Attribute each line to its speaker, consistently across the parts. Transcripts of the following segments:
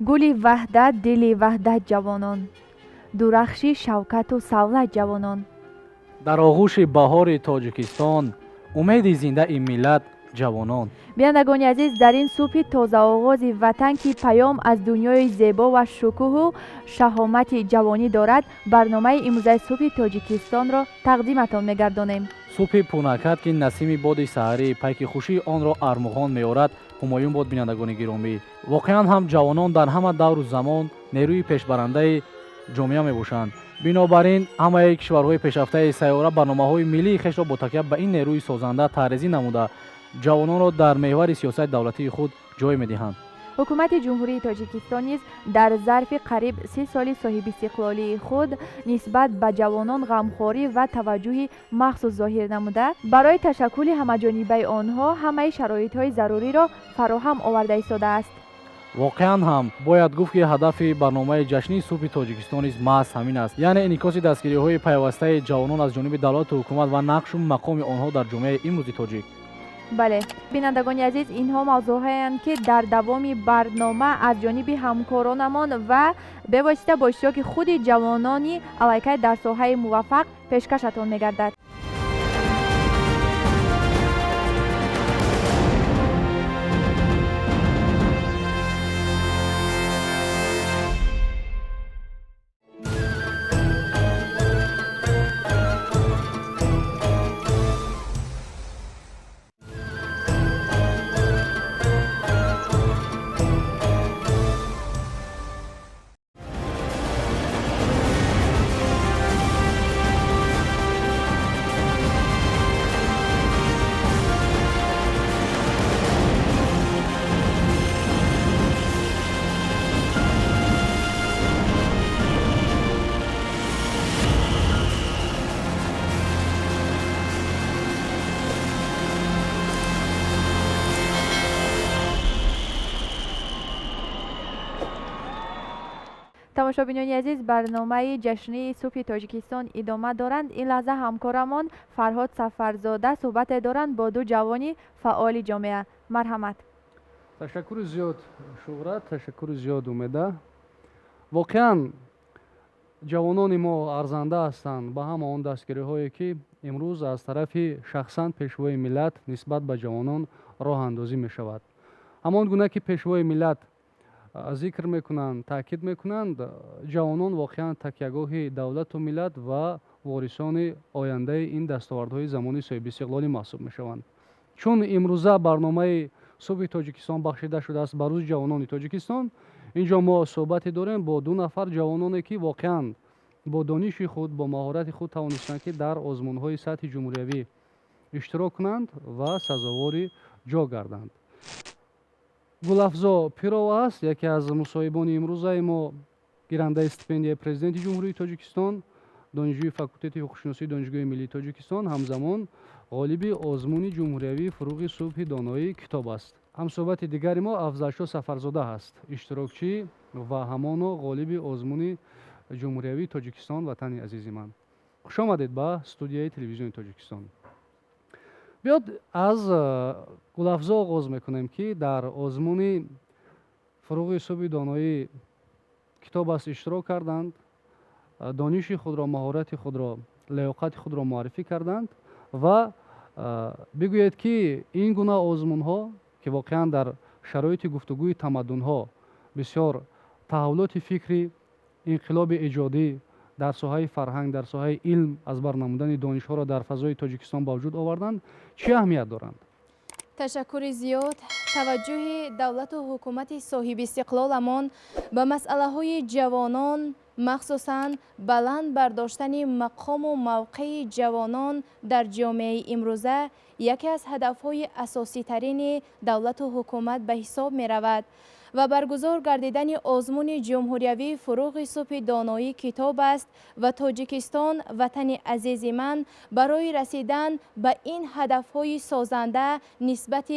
Speaker 1: گلی وحدت دلی وحدت جوانان، درخشی شوکت و سولت جوانان.
Speaker 2: در آغوش بهار تاجیکستان امید زنده این ملت جوانان.
Speaker 1: بینندگان عزیز، در این صبح تازه آغاز وطن که پیام از دنیای زیبا و شکوه و شهامت جوانی دارد، برنامه امروزه صبح تاجیکستان را تقدیمتان می‌گردانیم.
Speaker 2: صبح پونکت که نسیم باد سحری پیک خوشی آن را ارمغان می‌آورد. همایون باد بینندگان گرامی، واقعا هم جوانان در همه دور و زمان نیروی پیشبرنده جامعه میباشند. بنابراین همه کشورهای پیشرفته سیاره برنامه‌های ملی خود را با تکیه به این نیروی سازنده طرح‌ریزی نموده جوانان را در محور سیاست دولتی خود جای می‌دهند.
Speaker 1: حکومت جمهوری تاجیکستان نیز در ظرف قریب 3 سال صاحب استقلالی خود نسبت به جوانان غمخواری و توجه مخصوص ظاهر نموده، برای تشکل همه‌جانبه آنها همه شرایط‌های ضروری را فراهم آورده ایستاده است.
Speaker 2: واقعا هم باید گفت که هدف برنامه جشنی صبح تاجیکستان نیز محض همین است، یعنی انعکاس دستگیری‌های پیوسته جوانان از جانب دولت و حکومت و نقش و مقام آنها در جامعه امروزی تاجیک.
Speaker 1: بله بینندگان عزیز، اینها موضوعهایند که در دوام برنامه از جانب همکارانمان و به واسطه با اشتراک خود جوانانی علیه در ساحه موفق پیشکشتان می‌گردد. تماشابینان عزیز، برنامه جشنی صبح تاجیکستان ادامه دارند. این لحظه همکارمان فرهاد سفرزاده صحبت دارند با دو جوانی فعال جامعه. مرحمت.
Speaker 3: تشکر زیاد شهرت، تشکر زیاد امیده. واقعا جوانان ما ارزنده هستند به همه آن دستگیری هایی که امروز از طرف شخصا پیشوای ملت نسبت به جوانان راه اندازی می شود. همان گونه که پیشوای ملت ذکر میکنند، تاکید میکنند، جوانان واقعا تکیهگاه دولت و ملت و وارثان آینده این دستاوردهای زمانی صاحب استقلالی محسوب میشوند. چون امروزه برنامه صبح تاجیکستان بخشیده شده است به روز جوانان تاجیکستان، اینجا ما صحبت داریم با دو نفر جوانانی که واقعا با دانش خود، با مهارت خود توانستند که در آزمون‌های سطح جمهوری اشتراک کنند و سزاوار جا گردند. گلافزا پیرو است، یکی از مصاحبان امروزه ما، گیرنده استیپندیای پرزیدنت جمهوری تاجیکستان، دانشجوی فاکولته حقوق‌شناسی دانشگاه ملی تاجیکستان، همزمان غالب آزمون جمهوری فروغ صبح دانایی کتاب است. همصحبت دیگر ما افضلشاه سفرزاده است، اشتراکچی و همان غالب آزمون جمهوری تاجیکستان وطن عزیز من. خوش آمدید به استودیوی تلویزیون تاجیکستان. بیاد از گلافزا آغاز میکنیم که در آزمون فروغ صبح دانایی کتاب است اشتراک کردند، دانش خود را، مهارت خود را، لیاقت خود را معرفی کردند و بگوید که این گونه آزمون ها که واقعا در شرایط گفتگوی تمدن ها بسیار تحولات فکری، انقلاب ایجادی در ساحه فرهنگ، در ساحه علم از بر نمودن دانش ها را در فضای تاجیکستان با وجود آوردند، چه اهمیت دارند؟
Speaker 4: تشکر زیاد. توجه دولت و حکومت صاحب استقلالمان به مسئله های جوانان، مخصوصاً بلند برداشتن مقام و موقع جوانان در جامعه امروزه یکی از هدفهای اساسی ترین دولت و حکومت به حساب می رود و برگزار گردیدن آزمون جمهوری فروغ صبح دانایی کتاب است و تاجیکستان وطن عزیز من برای رسیدن به این هدفهای سازنده نسبت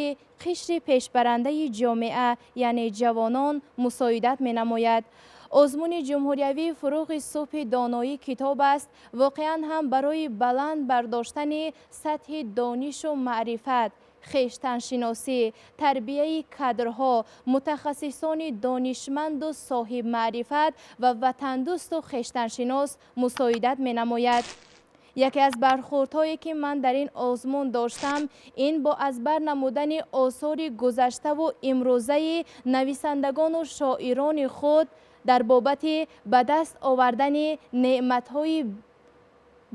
Speaker 4: قشر پیشبرنده جامعه یعنی جوانان مساعدت می نماید. آزمون جمهوری فروغ صبح دانایی کتاب است واقعا هم برای بلند برداشتن سطح دانش و معرفت، خویشتنشناسی، تربیه کادرها، متخصصان دانشمند و صاحب معرفت و وطندوست و خویشتنشناس مساعدت می‌نماید. یکی از برخوردهایی که من در این آزمون داشتم این با از بر نمودن آثار گذشته و امروزه نویسندگان و شاعران خود در بابت به دست آوردن نعمت‌های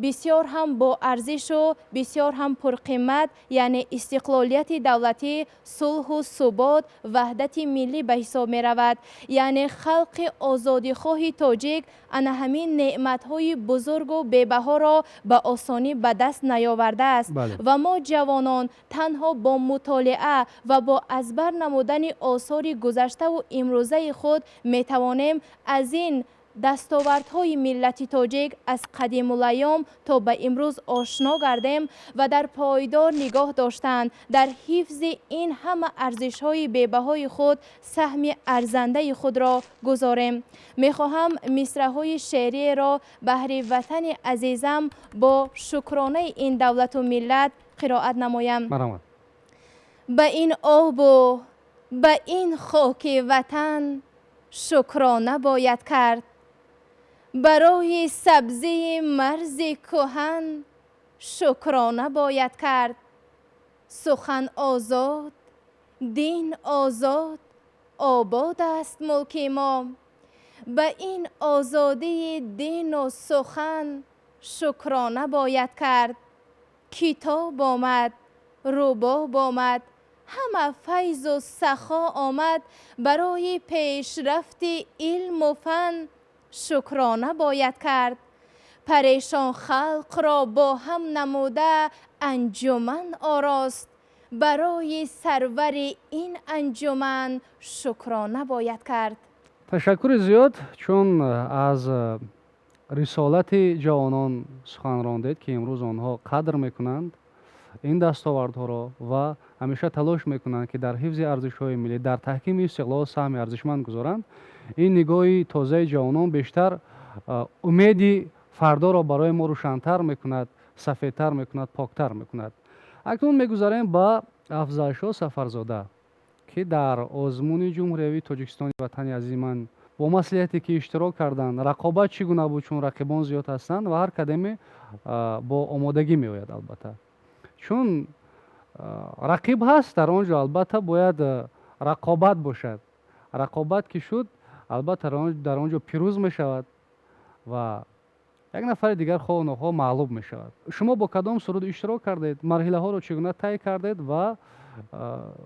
Speaker 4: بسیار هم با ارزش و بسیار هم پرقیمت، یعنی استقلالیت دولتی، صلح و ثبات، وحدت ملی به حساب می رود. یعنی خلق آزادیخواه تاجیک انا همین نعمت‌های بزرگ و بی‌بها را به آسانی به دست نیاورده است. و ما جوانان تنها با مطالعه و با از بر نمودن آثار گذشته و امروزه خود می توانیم از این دستاوردهای ملت تاجیک از قدیم الایام تا به امروز آشنا گردیم و در پایدار نگاه داشتن در حفظ این همه ارزش‌های بی‌بهای خود سهم ارزنده خود را گذاریم. می‌خواهم مصرع‌های شعری را بهر وطن عزیزم با شکرانه این دولت و ملت قرائت نمایم. به این آب و به این خاک وطن شکرانه باید کرد. برای سبزی مرز کهن شکرانه باید کرد. سخن آزاد، دین آزاد، آباد است ملک ما. به این آزادی دین و سخن شکرانه باید کرد. کتاب آمد، رباب آمد، همه فیض و سخا آمد. برای پیشرفت علم و فن شکرانه باید کرد. پریشان خلق را با هم نموده انجمن آراست. برای سرور این انجمن شکرانه باید کرد.
Speaker 3: تشکر زیاد، چون از رسالت جوانان سخن راندید که امروز آنها قدر میکنند این دستاوردها را و همیشه تلاش میکنند که در حفظ ارزش‌های ملی، در تحکیم استقلال سهم ارزشمند گذارند. این نگاه تازه جوانان بیشتر امیدی فردا را برای ما روشن‌تر میکند، سفیدتر میکند، پاکتر میکند. اکنون میگذاریم با افضلشاه سفرزاده که در آزمون جمهوری تاجیکستان وطن عزیز من با مسئولیتی که اشتراک کردند، رقابت چگونه بود چون رقیبان زیاد هستند و هر کدام با آمادگی میآید. البته چون رقیب هست در آنجا البته باید رقابت باشد. رقابت که شد البته در آنجا پیروز می شود و یک نفر دیگر خواه و نخواه معلوم می شود. شما با کدام سرود اشتراک کردید؟ مرحله ها رو چگونه طی کردید و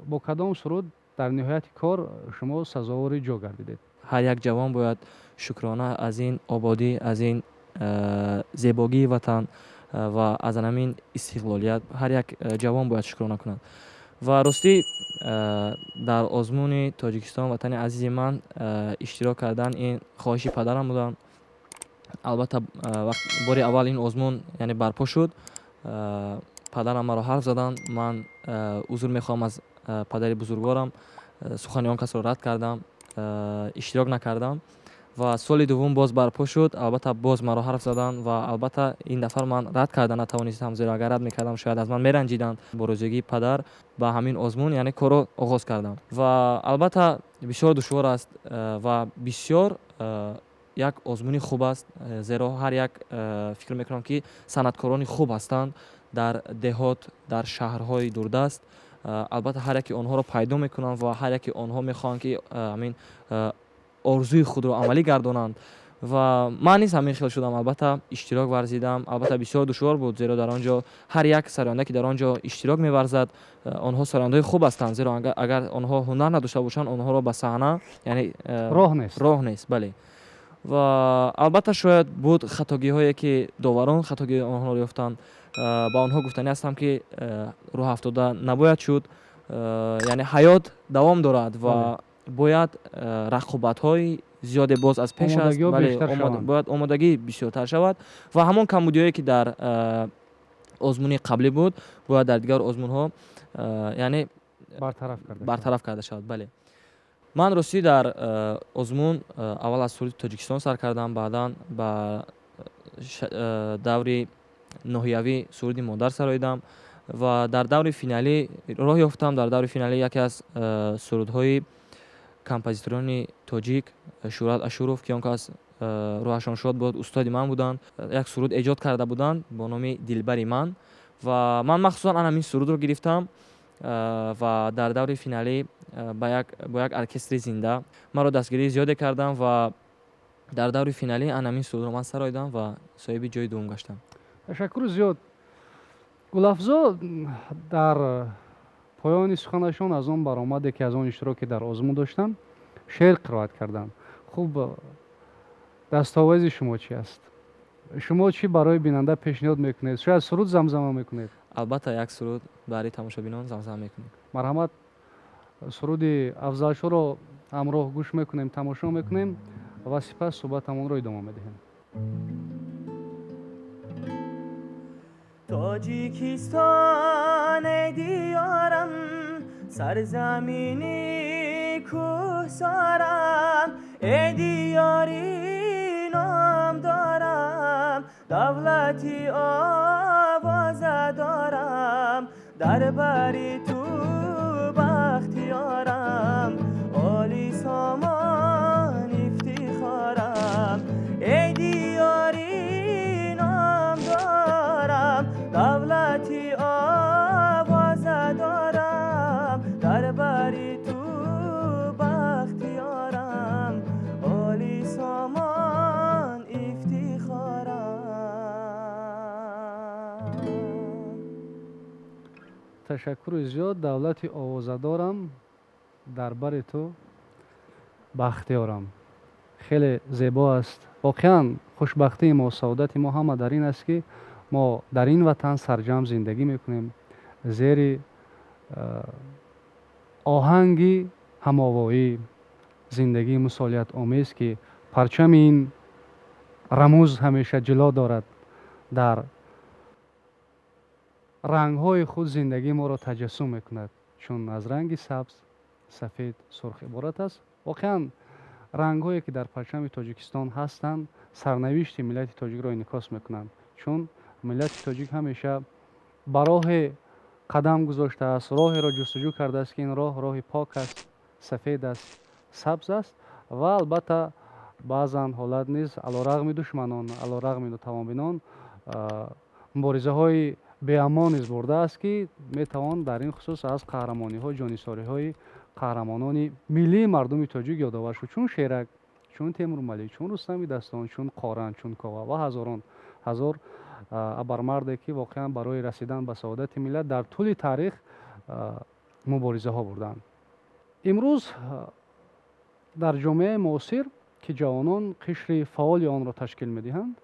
Speaker 3: با کدام سرود در نهایت کار شما سزاوار جا گردیدید؟
Speaker 5: هر یک جوان باید شکرانه از این آبادی، از این زیبایی وطن و از همین استقلالیت هر یک جوان باید شکرانه کند. و راستی در آزمون تاجیکستان وطن عزیز من اشتراک کردن این خواهش پدرم بودن. البته وقت باری اول این آزمون یعنی برپا شد، پدرم مرا حرف زدن. من عذر میخوام از پدر بزرگوارم، سخن آن کس را رد کردم، اشتراک نکردم و سال دوم باز برپا شد. البته باز مرا حرف زدن و البته این دفعه من رد کردن نتوانستم، زیرا اگر رد میکردم شاید از من میرنجیدند. با روزگی پدر با همین آزمون یعنی کارو آغاز کردم و البته بسیار دشوار است و بسیار یک آزمونی خوب است، زیرا هر یک فکر میکنم که صنعتکاران خوب هستند در دهات، در شهرهای دوردست. البته هر یک آنها را پیدا میکنند و هر یک آنها میخوان که همین آرزوی خود را عملی گردانند و من نیز همین خیال شدم. البته اشتراک ورزیدم. البته بسیار دشوار بود، زیرا در آنجا هر یک سرانده که در آنجا اشتراک می‌ورزد آنها سرانده خوب هستند، زیرا اگر آنها هنر نداشته باشند آنها را به صحنه یعنی راه نیست. بله. و البته شاید بود خطاگی هایی که داوران خطاگی آنها را یافتند. با آنها گفتنی هستم که راه افتاده نباید شد، یعنی حیات دوام دارد و باید رقابت های زیاد باز از پیش است. باید آمادگی بسیارتر شود و همان کمبودی‌هایی که در آزمون قبلی بود باید در دیگر آزمون ها یعنی برطرف کرده شود. بله. من راستی در آزمون اول از سرود تاجیکستان سر کردم، بعدا با دوری ناحیوی سرود مادر سراییدم و در دور فینالی راه یافتم. در دور فینالی یکی از سرودهای کمپوزیتوران تاجیک شورت اشوروف که اون از روحشان شاد بود استاد من بودند، یک سرود ایجاد کرده بودند با نام دلبری من و من مخصوصا همین سرود رو گرفتم و در دور فینالی با یک ارکستر زنده من رو دستگیری زیاد کردم و در دور فینالی همین سرود رو من سراییدم و صاحب جای دوم گشتم.
Speaker 3: تشکر زیاد. گلافزا در پایان سخنشان از آن برآمده که از آن اشتراکی در آزمون داشتن شعر قرائت کردند. خوب دستاویز شما چی است؟ شما چی برای بیننده پیشنهاد میکنید؟ شاید سرود زمزمه میکنید؟
Speaker 5: البته یک سرود برای تماشابینان زمزمه میکنیم.
Speaker 3: مرحمت، سرود افضل شو رو همراه گوش میکنیم، تماشا میکنیم و سپس صحبتمون رو ادامه میدهیم.
Speaker 6: تاجیکستان دیارم، سرزمینی کوهسارم، ای دیاری نام دارم، دولتی آواز دارم، در بری تو بختیارم، عالی سامان افتخارم، ای دیاری نام دارم، دولتی آواز دارم، در بری تو بختیارم، عالی سامان افتخارم.
Speaker 3: تشکر زیاد. دولتی آوازه دارم، در بر تو بختیارم. خیلی زیبا است. واقعا خوشبختی ما، سعادت ما همه در این است که ما در این وطن سرجم زندگی میکنیم، زیر آهنگی هماوایی زندگی مسئولیت آمیز که پرچم این رموز همیشه جلا دارد، در رنگ‌های خود زندگی ما را تجسم میکند، چون از رنگ سبز، سفید، سرخ عبارت است. واقعا رنگ‌هایی که در پرچم تاجیکستان هستند سرنوشت ملت تاجیک را انعکاس میکنند، چون ملت تاجیک همیشه به راه قدم گذاشته است، راهی را جستجو کرده است که این راه پاک است، سفید است، سبز است و البته بعضا حالت نیز علیرغم دشمنان، علیرغم ناتوانبینان مبارزه های بی‌امان نیز برده است که میتوان در این خصوص از قهرمانی ها، جانیساری های قهرمانان ملی مردم تاجیک یادآور شد، چون شیرک، چون تیمور ملیک، چون رستم دستان، چون قارن، چون کاوه و هزاران هزار ابرمردی که واقعا برای رسیدن به سعادت ملت در طول تاریخ مبارزه ها بردند. امروز در جامعه معاصر که جوانان قشر فعال آن را تشکیل میدهند،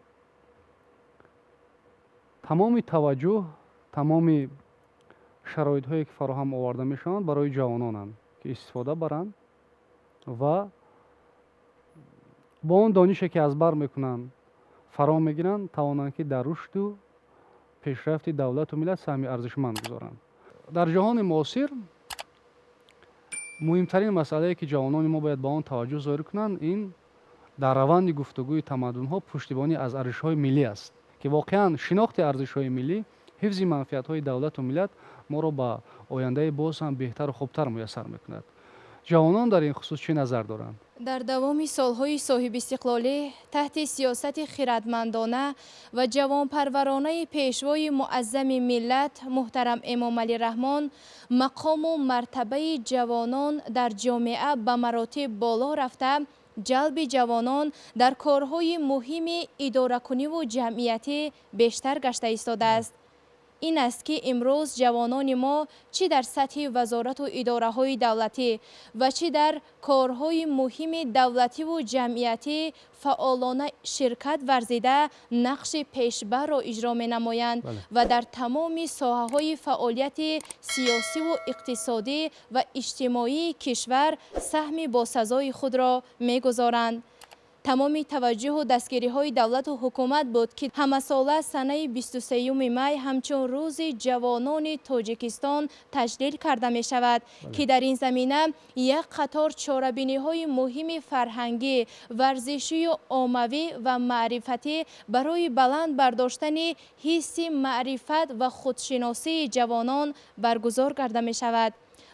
Speaker 3: تمام توجه، تمام شرایط هایی که فراهم آورده میشوند برای جوانانند که استفاده برند و با اون دانشی که از بر میکنند فرا میگیرند، توانند که در رشد و پیشرفت دولت و ملت سهم ارزشمند گذارند. در جهان معاصر مهمترین مسئله که جوانان ما باید با آن توجه ظاهر کنند، این در روند گفتگوی تمدن ها پشتیبانی از ارزش های ملی است که واقعا شناخت ارزش های ملی، حفظ منفعت های دولت و ملت ما را به آینده باز هم بهتر و خوبتر میسر میکند. جوانان در این خصوص چه نظر دارند؟
Speaker 4: در دوام سالهای صاحب استقلالی تحت سیاست خردمندانه و جوانپرورانه پیشوای معظم ملت محترم امام علی رحمان، مقام و مرتبه جوانان در جامعه به مراتب بالا رفته، جلب جوانان در کارهای مهم اداره‌کنی و جمعیتی بیشتر گشته ایستاده است. این است که امروز جوانان ما چه در سطح وزارت و اداره های دولتی و چه در کارهای مهم دولتی و جمعیتی فعالانه شرکت ورزیده نقش پیشبر را اجرا می نمایند و در تمام ساحه های فعالیت سیاسی و اقتصادی و اجتماعی کشور سهم با سزای خود را می گذارند. تمام توجه و دستگیری های دولت و حکومت بود که همه ساله سنه 23 می همچون روز جوانان تاجیکستان تجلیل کرده می شود که در این زمینه یک قطار چاره‌بینی های مهم فرهنگی، ورزشی و عمومی و معرفتی برای بلند برداشتن حس معرفت و خودشناسی جوانان برگزار کرده می شود.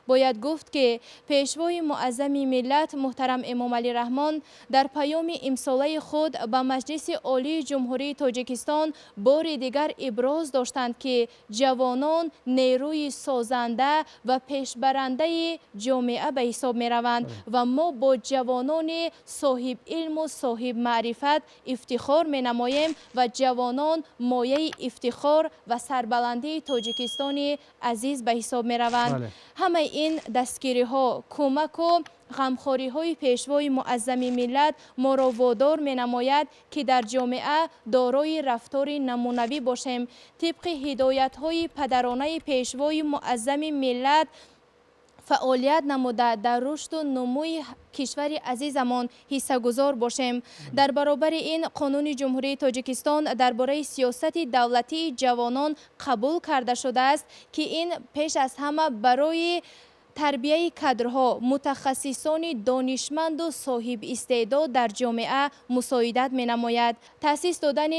Speaker 4: باید گفت که پیشوای معظم ملت محترم امام علی رحمان در پیام امساله خود به مجلس عالی جمهوری تاجیکستان بار دیگر ابراز داشتند که جوانان نیروی سازنده و پیشبرنده جامعه به حساب می روند و ما با جوانان صاحب علم و صاحب معرفت افتخار می نماییم و جوانان مایه افتخار و سربلندی تاجیکستان عزیز به حساب می روند. همه این دستگیری ها، کمک و غمخواری های پیشوای معظم ملت ما را وادار می نماید که در جامعه دارای رفتار نمونوی باشیم، طبق هدایت های پدرانه پیشوای معظم ملت فعالیت نموده در رشد و نموی کشور عزیزمان حصه گذار باشیم. در برابر این قانون جمهوری تاجیکستان درباره سیاست دولتی جوانان قبول کرده شده است که این پیش از همه برای تربیه کادرها، متخصصان دانشمند و صاحب استعداد در جامعه مساعدت می نماید. تأسیس دادن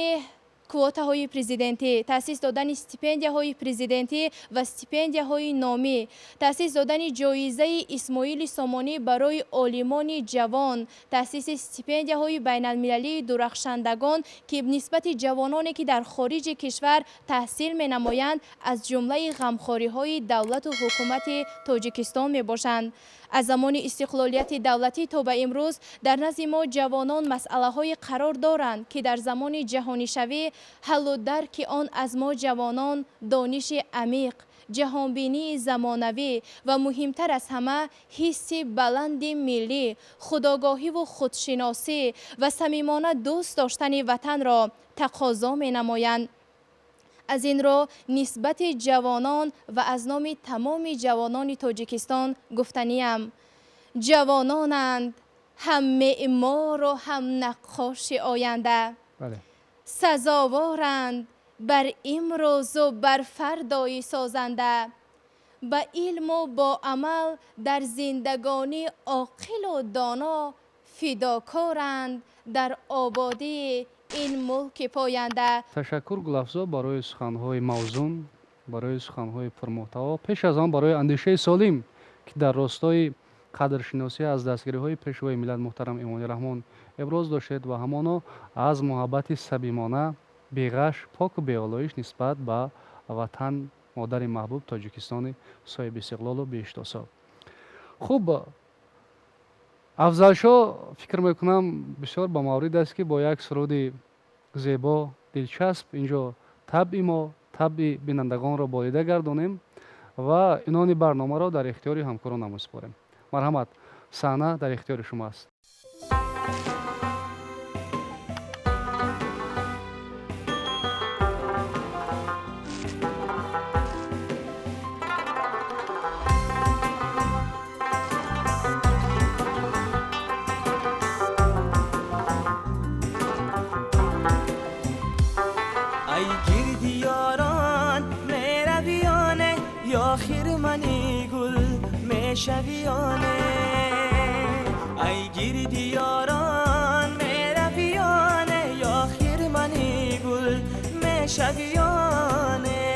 Speaker 4: کوتا های پرزیدنتی، تأسیس دادن استیپندیا های پرزیدنتی و استیپندیا های نامی، تأسیس دادن جایزه اسماعیل سامانی برای عالمان جوان، تأسیس استیپندیا های بین المللی درخشندگان که نسبت جوانانی که در خارج کشور تحصیل می نمایند از جمله غمخواری های دولت و حکومت تاجیکستان می باشند. از زمان استقلالیت دولتی تا به امروز در نزد ما جوانان مسئله های قرار دارند که در زمان جهانی شوی حل و درک آن از ما جوانان دانش عمیق، جهانبینی زمانوی و مهمتر از همه حس بلند ملی، خودآگاهی و خودشناسی و صمیمانه دوست داشتن وطن را تقاضا می نمایند. از این را نسبت جوانان و از نام تمام جوانان تاجیکستان گفتنیم. جوانانند، هم معمار و هم نقاش آینده. سزاوارند بر امروز و بر فردای سازنده. با علم و با عمل در زندگانی عاقل و دانا فداکارند در آبادی این ملک پاینده.
Speaker 3: تشکر گلافزا برای سخنهای موزون، برای سخنهای پرمحتوا. پیش از آن برای اندیشه سالم که در راستای قدرشناسی از دستگیری های پیشوای ملت محترم امام علی رحمان ابراز داشتید و همانا از محبت صمیمانه، بیغش، پاک و بی‌آلایش نسبت به وطن مادر محبوب تاجیکستان صاحب استقلال و بی‌اشتاسا. خوب، افضل شو فکر میکنم بسیار با مورد است که با یک سرود زیبا دلچسب اینجا طبع ما، طبع بینندگان را بالیده گردانیم و اینان برنامه را در اختیار همکاران میسپاریم. مرحمت، صحنه در اختیار شما است.
Speaker 6: شویانه ای گیردی یاران میرویانه یا خیر منی گل میشویانه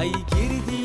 Speaker 6: ای گردی